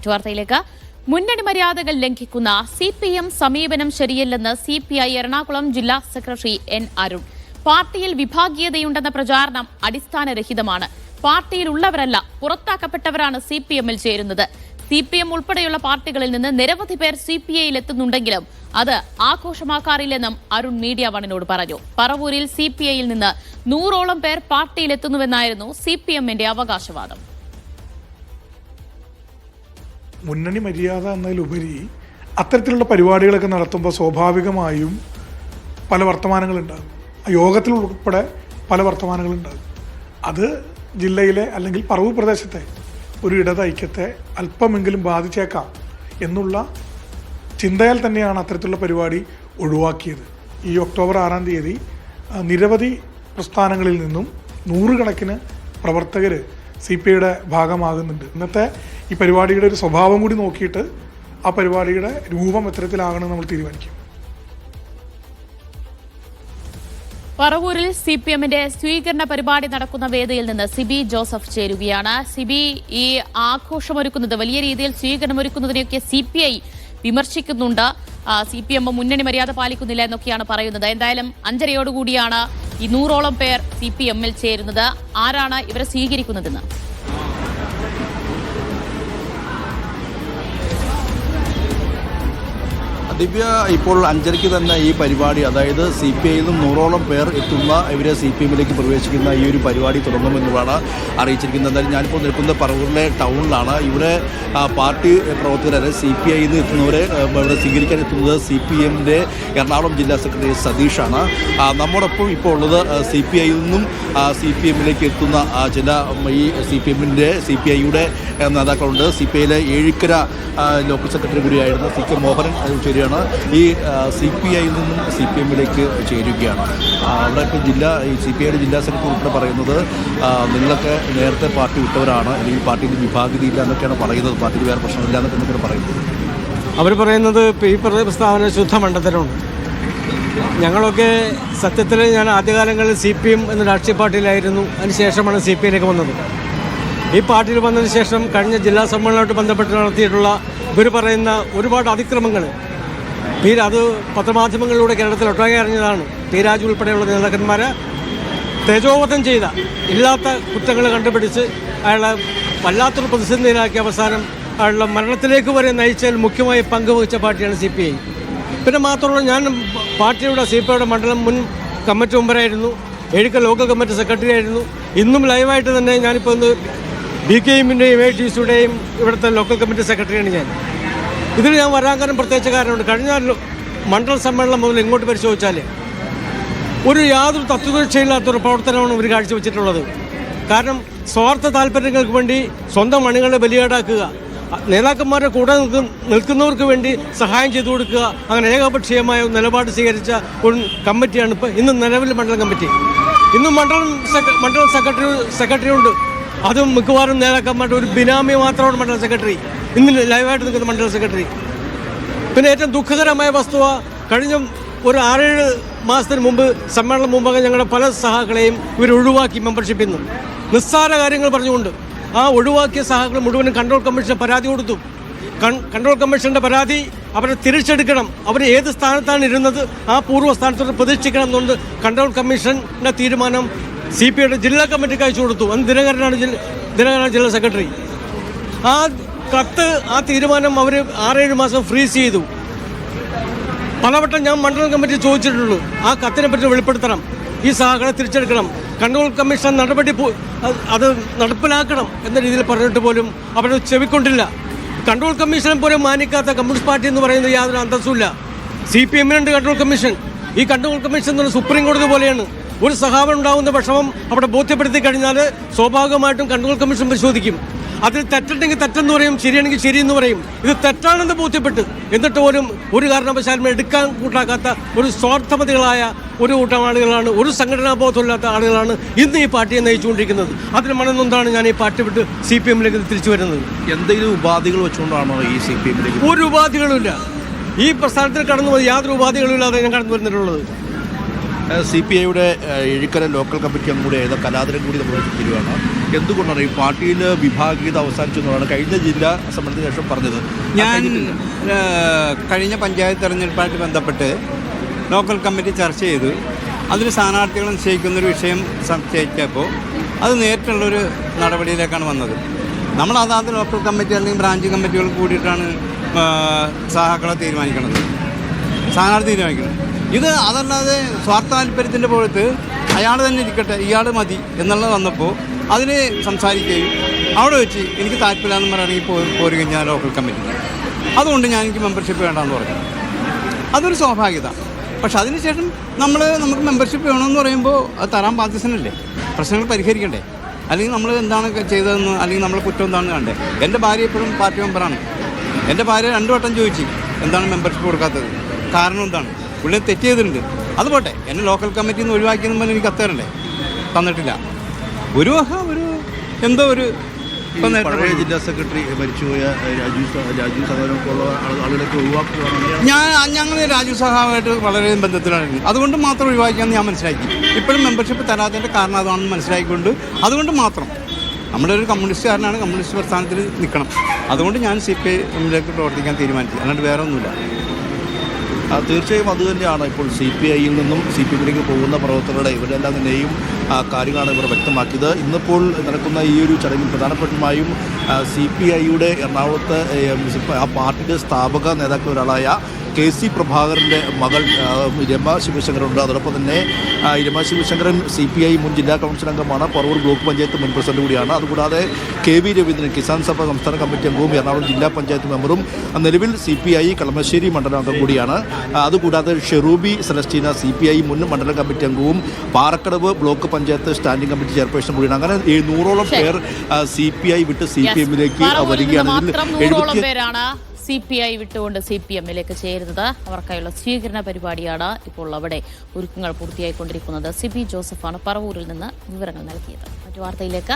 മറ്റു വാർത്തയിലേക്ക്. മുന്നണി മര്യാദകൾ ലംഘിക്കുന്ന CPM സമീപനം ശരിയല്ലെന്ന് CPI എറണാകുളം ജില്ലാ സെക്രട്ടറി N. അരുൺ. പാർട്ടിയിൽ വിഭാഗീയതയുണ്ടെന്ന പ്രചാരണം അടിസ്ഥാനരഹിതമാണ്. പാർട്ടിയിലുള്ളവരല്ല, പുറത്താക്കപ്പെട്ടവരാണ് CPMൽ ചേരുന്നത്. CPM ഉൾപ്പെടെയുള്ള പാർട്ടികളിൽ നിന്ന് നിരവധി പേർ CPIയിൽ എത്തുന്നുണ്ടെങ്കിലും അത് ആഘോഷമാക്കാറില്ലെന്നും അരുൺ മീഡിയ വണ്ണിനോട് പറഞ്ഞു. പറവൂരിൽ CPIയിൽ നിന്ന് 100ഓളം പേർ പാർട്ടിയിലെത്തുന്നുവെന്നായിരുന്നു CPMന്റെ അവകാശവാദം. മുന്നണി മര്യാദ എന്നതിലുപരി അത്തരത്തിലുള്ള പരിപാടികളൊക്കെ നടത്തുമ്പോൾ സ്വാഭാവികമായും പല വർത്തമാനങ്ങളുണ്ടാകും. യോഗത്തിൽ ഉൾപ്പെടെ പല വർത്തമാനങ്ങളുണ്ടാകും. അത് ജില്ലയിലെ അല്ലെങ്കിൽ പറവൂർ പ്രദേശത്തെ ഒരു ഇടത് ഐക്യത്തെ അല്പമെങ്കിലും ബാധിച്ചേക്കാം എന്നുള്ള ചിന്തയാൽ തന്നെയാണ് അത്തരത്തിലുള്ള പരിപാടി ഒഴിവാക്കിയത്. ഈ ഒക്ടോബർ 6-ാം തീയതി നിരവധി പ്രസ്ഥാനങ്ങളിൽ നിന്നും 100 കണക്കിന് പ്രവർത്തകർ CPIയുടെ ഭാഗമാകുന്നുണ്ട്. ഇന്നത്തെ ഈ പരിപാടിയുടെ ഒരു സ്വഭാവം കൂടി നോക്കിയിട്ട് ആ പരിപാടിയുടെ രൂപം എത്തരത്തിലാകണം നമ്മൾ തീരുമാനിക്കും. പറവൂരിൽ CPMന്റെ സ്വീകരണ പരിപാടി നടക്കുന്ന വേദിയിൽ നിന്ന് സിബി ജോസഫ് ചേരുകയാണ്. സിബി, ഈ ആഘോഷമൊരുക്കുന്നത്, വലിയ രീതിയിൽ സ്വീകരണമൊരുക്കുന്നതിനെയൊക്കെ CPI വിമർശിക്കുന്നുണ്ട്. CPM മുന്നണി മര്യാദ പാലിക്കുന്നില്ല എന്നൊക്കെയാണ് പറയുന്നത്. എന്തായാലും 5:30 ഈ 100ഓളം പേർ CPMൽ ചേരുന്നത്. ആരാണ് ഇവരെ സ്വീകരിക്കുന്നതെന്ന്? ദിവ്യ, ഇപ്പോൾ 5:30 തന്നെ ഈ പരിപാടി, അതായത് CPIയിൽ നിന്നും 100ഓളം പേർ എത്തുന്ന ഇവരെ CPMലേക്ക് പ്രവേശിക്കുന്ന ഈ ഒരു പരിപാടി തുടങ്ങുമെന്നുള്ളതാണ് അറിയിച്ചിരിക്കുന്നത്. എന്തായാലും ഞാനിപ്പോൾ നിൽക്കുന്നത് പറവൂരിലെ ടൗണിലാണ്. ഇവിടെ പാർട്ടി പ്രവർത്തകരെ CPIയിൽ നിന്ന് എത്തുന്നവരെ ഇവിടെ സ്വീകരിക്കാൻ എത്തുന്നത് CPMന്റെ എറണാകുളം ജില്ലാ സെക്രട്ടറി സതീഷാണ്. നമ്മോടൊപ്പം ഇപ്പോൾ ഉള്ളത് CPIയിൽ നിന്നും CPMലേക്ക് എത്തുന്ന ചില ഈ CPIയുടെ നേതാക്കളുണ്ട്. CPIയിലെ ഏഴിക്കര ലോക്കൽ സെക്രട്ടറി കൂടിയായിരുന്ന CK മോഹനൻ ശരിയാണ്. ഈ CPIയിൽ നിന്നും CPMലേക്ക് ചേരുകയാണ്. അവിടെ ഇപ്പോൾ ഈ CPIയുടെ ജില്ലാ സെക്രട്ടറി ഉൾപ്പെടെ പറയുന്നത് നിങ്ങളൊക്കെ നേരത്തെ പാർട്ടി വിട്ടവരാണ്, അല്ലെങ്കിൽ പാർട്ടിയിൽ വിഭാഗീയതയില്ല എന്നൊക്കെയാണ് പറയുന്നത്, പാർട്ടിയിൽ വേറെ പ്രശ്നമില്ല എന്നൊക്കെയാണ് പറയുന്നത്. അവർ പറയുന്നത് ഈ പ്രസ്താവന ശുദ്ധ മണ്ടത്തരമാണ്. ഞങ്ങളൊക്കെ സത്യത്തിൽ ഞാൻ ആദ്യകാലങ്ങളിൽ CPM എന്ന രാഷ്ട്രീയ പാർട്ടിയിലായിരുന്നു. അതിനുശേഷമാണ് CPIയിലേക്ക് വന്നത്. ഈ പാർട്ടിയിൽ വന്നതിന് ശേഷം കഴിഞ്ഞ ജില്ലാ സമ്മേളനമായിട്ട് ബന്ധപ്പെട്ട് നടത്തിയിട്ടുള്ള ഇവർ പറയുന്ന ഒരുപാട് അതിക്രമങ്ങൾ, അത് പത്രമാധ്യമങ്ങളിലൂടെ കേരളത്തിൽ ഒട്ടാകെ അറിഞ്ഞതാണ്. രാജു ഉൾപ്പെടെയുള്ള നേതാക്കന്മാരെ തേജോവധം ചെയ്ത ഇല്ലാത്ത കുറ്റങ്ങൾ കണ്ടുപിടിച്ച് അയാളെ വല്ലാത്തൊരു പ്രതിസന്ധിയിലാക്കിയ അവസാനം അയാളുടെ മരണത്തിലേക്ക് വരെ നയിച്ചതിൽ മുഖ്യമായി പങ്കുവഹിച്ച പാർട്ടിയാണ് CPI. പിന്നെ മാത്രമല്ല, ഞാൻ പാർട്ടിയുടെ CPIയുടെ മണ്ഡലം മുൻ കമ്മിറ്റി മെമ്പറായിരുന്നു, ഏഴിക്കൽ ലോക്കൽ കമ്മിറ്റി സെക്രട്ടറി ആയിരുന്നു. ഇന്നും ലൈവായിട്ട് തന്നെ ഞാനിപ്പോൾ BKMന്റെയും ATCയുടെയും ഇവിടുത്തെ ലോക്കൽ കമ്മിറ്റി സെക്രട്ടറിയാണ് ഞാൻ. ഇതിൽ ഞാൻ വരാൻ കാരണം പ്രത്യേകിച്ച് കാരണമുണ്ട്. കഴിഞ്ഞ മണ്ഡല സമ്മേളനം മുതൽ ഇങ്ങോട്ട് പരിശോധിച്ചാൽ യാതൊരു തത്വദീക്ഷയില്ലാത്തൊരു പ്രവർത്തനമാണ് ഇവർ കാഴ്ചവെച്ചിട്ടുള്ളത്. കാരണം സ്വാർത്ഥ താല്പര്യങ്ങൾക്ക് വേണ്ടി സ്വന്തം അണികളെ ബലിയാടാക്കുക, നേതാക്കന്മാരുടെ കൂടെ നിൽക്കുന്നവർക്ക് വേണ്ടി സഹായം ചെയ്തു കൊടുക്കുക, അങ്ങനെ ഏകപക്ഷീയമായ നിലപാട് സ്വീകരിച്ച ഒരു കമ്മിറ്റിയാണ് ഇന്ന് നിലവിൽ മണ്ഡലം കമ്മിറ്റി. ഇന്നും മണ്ഡലം സെക്രട്ടറി ഉണ്ട്. അതും മിക്കവാറും നേതാക്കന്മാരുടെ ഒരു ബിനാമി മാത്രമാണ് മണ്ഡലം സെക്രട്ടറി, ഇന്ന് ലൈവായിട്ട് നിൽക്കുന്ന മണ്ഡലം സെക്രട്ടറി. പിന്നെ ഏറ്റവും ദുഃഖകരമായ വസ്തുത, കഴിഞ്ഞ ഒരു 6-7 മാസത്തിന് മുമ്പ് സമ്മേളനം മുമ്പൊക്കെ ഞങ്ങളുടെ പല സഹാക്കളെയും ഇവർ ഒഴിവാക്കി മെമ്പർഷിപ്പിൽ നിന്ന്, നിസ്സാര കാര്യങ്ങൾ പറഞ്ഞുകൊണ്ട്. ആ ഒഴിവാക്കിയ സഹാക്കൾ മുഴുവനും കൺട്രോൾ കമ്മീഷന് പരാതി കൊടുത്തു. കൺട്രോൾ കമ്മീഷൻ്റെ പരാതി അവരെ തിരിച്ചെടുക്കണം, അവർ ഏത് സ്ഥാനത്താണ് ഇരുന്നത് ആ പൂർവ്വ സ്ഥാനത്തോട് പ്രതീക്ഷിക്കണം എന്നുകൊണ്ട് കൺട്രോൾ കമ്മീഷൻ്റെ തീരുമാനം CPIയുടെ ജില്ലാ കമ്മിറ്റിക്ക് അയച്ചു കൊടുത്തു. അന്ന് ദിനകരനാണ് ജില്ലാ സെക്രട്ടറി. ആ തീരുമാനം അവർ 6-7 മാസം ഫ്രീസ് ചെയ്തു. പലവട്ടം ഞാൻ മണ്ഡലം കമ്മിറ്റി ചോദിച്ചിട്ടുള്ളൂ, ആ കത്തിനെ പറ്റി വെളിപ്പെടുത്തണം, ഈ സഹാക്കളെ തിരിച്ചെടുക്കണം, കൺട്രോൾ കമ്മീഷൻ നടപടി അത് നടപ്പിലാക്കണം എന്ന രീതിയിൽ പറഞ്ഞിട്ട് പോലും അവരത് ചെവിക്കൊണ്ടില്ല. കൺട്രോൾ കമ്മീഷനെ പോലും മാനിക്കാത്ത കമ്മ്യൂണിസ്റ്റ് പാർട്ടി എന്ന് പറയുന്നത് യാതൊരു അന്തസ്സുമില്ല. CPMനുണ്ട് കൺട്രോൾ കമ്മീഷൻ. ഈ കൺട്രോൾ കമ്മീഷൻ എന്ന് പറഞ്ഞാൽ സുപ്രീം കോടതി പോലെയാണ്. ഒരു സഹാബം ഉണ്ടാകുന്ന വിഷമം അവിടെ ബോധ്യപ്പെടുത്തി കഴിഞ്ഞാൽ സ്വാഭാവികമായിട്ടും കൺട്രോൾ കമ്മീഷൻ പരിശോധിക്കും. അതിൽ തെറ്റുണ്ടെങ്കിൽ തെറ്റെന്ന് പറയും, ശരിയാണെങ്കിൽ ശരിയെന്ന് പറയും. ഇത് തെറ്റാണെന്ന് ബോധ്യപ്പെട്ട് എന്നിട്ട് പോലും ഒരു കാരണവശാലും എടുക്കാൻ കൂട്ടാക്കാത്ത ഒരു സ്വാർത്ഥമതികളായ ഒരു കൂട്ടം ആളുകളാണ്, ഒരു സംഘടനാ ബോധമില്ലാത്ത ആളുകളാണ് ഇന്ന് ഈ പാർട്ടിയെ നയിച്ചുകൊണ്ടിരിക്കുന്നത്. അതിന് മണന്നൊന്നാണ് ഞാൻ ഈ പാർട്ടി വിട്ട് CPMലേക്ക് തിരിച്ചു വരുന്നത്. എന്തെങ്കിലും ഉപാധികൾ വെച്ചുകൊണ്ടാണോ ഈ CPMലേക്ക്? ഒരു ഉപാധികളുമില്ല. ഈ പ്രസ്ഥാനത്തിൽ കടന്നു പോയി യാതൊരു ഉപാധികളും ഇല്ലാതെ ഞാൻ കടന്നു വരുന്നിട്ടുള്ളത്. CPIയുടെ എഴുക്കര ലോക്കൽ കമ്മിറ്റി അംഗം കൂടി ആയത് കലാധരൻ കൂടി നമ്മൾ തീരുവാണ്. എന്തുകൊണ്ടാണ് ഈ പാർട്ടിയിൽ വിഭാഗീയത അവസാനിച്ചു എന്നാണ് കഴിഞ്ഞ ജില്ലാ സമ്മേളനത്തിന് ശേഷം പറഞ്ഞത്? ഞാൻ കഴിഞ്ഞ പഞ്ചായത്ത് തെരഞ്ഞെടുപ്പായിട്ട് ബന്ധപ്പെട്ട് ലോക്കൽ കമ്മിറ്റി ചർച്ച ചെയ്തു. അതിൽ സ്ഥാനാർത്ഥികളെ നിശ്ചയിക്കുന്നൊരു വിഷയം സംശയിച്ചപ്പോൾ അത് നേരിട്ടുള്ളൊരു നടപടിയിലേക്കാണ് വന്നത്. നമ്മൾ അതാത് ലോക്കൽ കമ്മിറ്റി അല്ലെങ്കിൽ ബ്രാഞ്ച് കമ്മിറ്റികൾ കൂടിയിട്ടാണ് സഹാക്കളെ തീരുമാനിക്കുന്നത്, സ്ഥാനാർത്ഥി തീരുമാനിക്കുന്നത്. ഇത് അതല്ലാതെ സ്വാർത്ഥ താല്പര്യത്തിൻ്റെ പുറത്ത് അയാൾ തന്നെ ഇരിക്കട്ടെ, ഇയാൾ മതി എന്നുള്ളത് വന്നപ്പോൾ അതിന് സംസാരിക്കുകയും അവിടെ വെച്ച് എനിക്ക് താല്പര്യമെന്ന് പറയുകയാണെങ്കിൽ പോരുകയും ഞാൻ ലോക്കൽ കമ്മിറ്റി, അതുകൊണ്ട് എനിക്ക് മെമ്പർഷിപ്പ് വേണ്ടെന്ന് പറഞ്ഞു. അതൊരു സ്വാഭാവികത. പക്ഷെ അതിനുശേഷം നമുക്ക് മെമ്പർഷിപ്പ് വേണമെന്ന് പറയുമ്പോൾ അത് തരാൻ ബാധ്യസ്ഥനല്ലേ, പ്രശ്നങ്ങൾ പരിഹരിക്കണ്ടേ, അല്ലെങ്കിൽ നമ്മൾ എന്താണ് ചെയ്തതെന്ന് അല്ലെങ്കിൽ നമ്മളെ കുറ്റം എന്താണെന്ന് കണ്ടേ. എൻ്റെ ഭാര്യ എപ്പോഴും പാർട്ടി മെമ്പറാണ്. എൻ്റെ ഭാര്യ 2 വട്ടം ചോദിച്ചു എന്താണ് മെമ്പർഷിപ്പ് കൊടുക്കാത്തത്, കാരണം എന്താണ്, പുള്ളി തെറ്റ് ചെയ്തിട്ടുണ്ട്. അതുപോട്ടെ, എന്നെ ലോക്കൽ കമ്മിറ്റിയിൽ നിന്ന് ഒഴിവാക്കിയെന്ന് പറഞ്ഞാൽ എനിക്ക് അത്തരല്ലേ, തന്നിട്ടില്ല. എന്തോ ഒരു പഴയ ജില്ലാ സെക്രട്ടറി മരിച്ചുപോയ രാജീവ് സഹാബിനെപ്പോലുള്ള ആളുകളൊക്കെ ഒഴിവാക്കുകയാണ്. ഞങ്ങൾ രാജീവ് സഹാബായിട്ട് വളരെ ബന്ധത്തിലാണ്. അതുകൊണ്ട് മാത്രം ഒഴിവാക്കിയാന്ന് ഞാൻ മനസ്സിലാക്കി. ഇപ്പോഴും മെമ്പർഷിപ്പ് തരാത്തതിൻ്റെ കാരണം അതാണെന്ന് മനസ്സിലാക്കിക്കൊണ്ട് അതുകൊണ്ട് മാത്രം നമ്മുടെ ഒരു കമ്മ്യൂണിസ്റ്റുകാരനാണ്, കമ്മ്യൂണിസ്റ്റ് പ്രസ്ഥാനത്തിൽ നിൽക്കണം. അതുകൊണ്ട് ഞാൻ CPIയിലേക്ക് പ്രവർത്തിക്കാൻ തീരുമാനിച്ചു, അല്ലാണ്ട് വേറെ ഒന്നുമില്ല. തീർച്ചയായും അതുതന്നെയാണ് ഇപ്പോൾ CPIയിൽ നിന്നും CPIയിലേക്ക് പോകുന്ന പ്രവർത്തകരുടെ ഇവരെല്ലാം തന്നെയും കാര്യങ്ങളാണ് ഇവർ വ്യക്തമാക്കിയത്. ഇന്നിപ്പോൾ നടക്കുന്ന ഈ ഒരു ചടങ്ങിൽ പ്രധാനപ്പെട്ടമായും CPIയുടെ എറണാകുളത്ത് ആ പാർട്ടിയുടെ സ്ഥാപക നേതാക്കളിൽ ഒരാളായ KC പ്രഭാകരൻ്റെ മകൾ രമ ശിവശങ്കറുണ്ട്. അതോടൊപ്പം തന്നെ രമ ശിവശങ്കരൻ CPI മുൻ ജില്ലാ കൗൺസിൽ അംഗമാണ്, പറവൂർ ബ്ലോക്ക് പഞ്ചായത്ത് മുൻ പ്രസിഡന്റ് കൂടിയാണ്. അതുകൂടാതെ KV രവീന്ദ്രൻ കിസാൻ സഭ സംസ്ഥാന കമ്മിറ്റി അംഗവും എറണാകുളം ജില്ലാ പഞ്ചായത്ത് മെമ്പറും നിലവിൽ CPI കളമശ്ശേരി മണ്ഡലം അംഗം കൂടിയാണ്. അതുകൂടാതെ ഷെറൂബി സെലസ്റ്റീന CPI മുൻ മണ്ഡലം കമ്മിറ്റി അംഗവും Parakkadavu block panchayat standing committee chairperson കൂടിയാണ്. അങ്ങനെ 100ഓളം പേർ CPI വിട്ട് CPMലേക്ക് വരികയാണ്. പേരാണ് CPI വിട്ടുകൊണ്ട് CPMലേക്ക് ചേരുന്നത്. അവർക്കായുള്ള സ്വീകരണ പരിപാടിയാണ് ഇപ്പോൾ അവിടെ ഒരുക്കങ്ങൾ പൂർത്തിയായിക്കൊണ്ടിരിക്കുന്നത്. സിബി ജോസഫാണ് പറവൂരിൽ നിന്ന് വിവരങ്ങൾ നൽകിയത്. മറ്റു വാർത്തയിലേക്ക്.